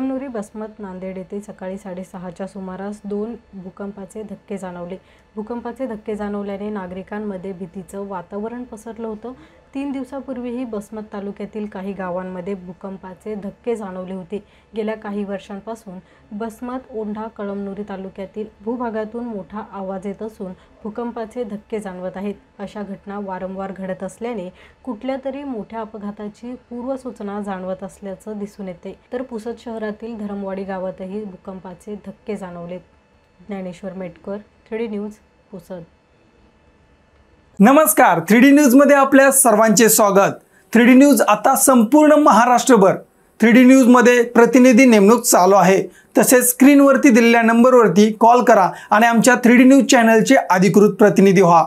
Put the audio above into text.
कळमनुरी बसमत नांदेड येथे सकाळी 6:30च्या सुमारास 2 भूकंपाचे धक्के जाणवले। भूकंपाचे धक्के जाणवल्याने नागरिकांमध्ये भीतीचं वातावरण पसरलं होतं। 3 दिवसापूर्वीही बसमत तालुक्यातील काही गावांमध्ये भूकंपाचे धक्के जाणवले होते। गेल्या काही वर्षांपासून बसमत, औंढा, कळमनुरी तालुक्यातील भूभागातून मोठा आवाज येत असून भूकंपाचे धक्के जाणवत आहेत। अशा घटना वारंवार घडत असल्याने कुठल्यातरी मोठ्या अपघाताची पूर्वसूचना जाणवत असल्याचं दिसून येते। तर पुसद शहरातील धरमवाडी गावातही भूकंपाचे धक्के जाणवलेत। Dnyaneshwar Metkar, 3D news, Pusad. नमस्कार, 3D न्यूज मध्ये आपल्या सर्वांचे स्वागत। 3D न्यूज आता संपूर्ण महाराष्ट्रभर 3D न्यूज मध्ये प्रतिनिधी नेमणूक चालू आहे। तसेच स्क्रीनवरती दिलेल्या नंबरवरती कॉल करा आणि आमच्या 3D न्यूज चॅनलचे अधिकृत प्रतिनिधी व्हा।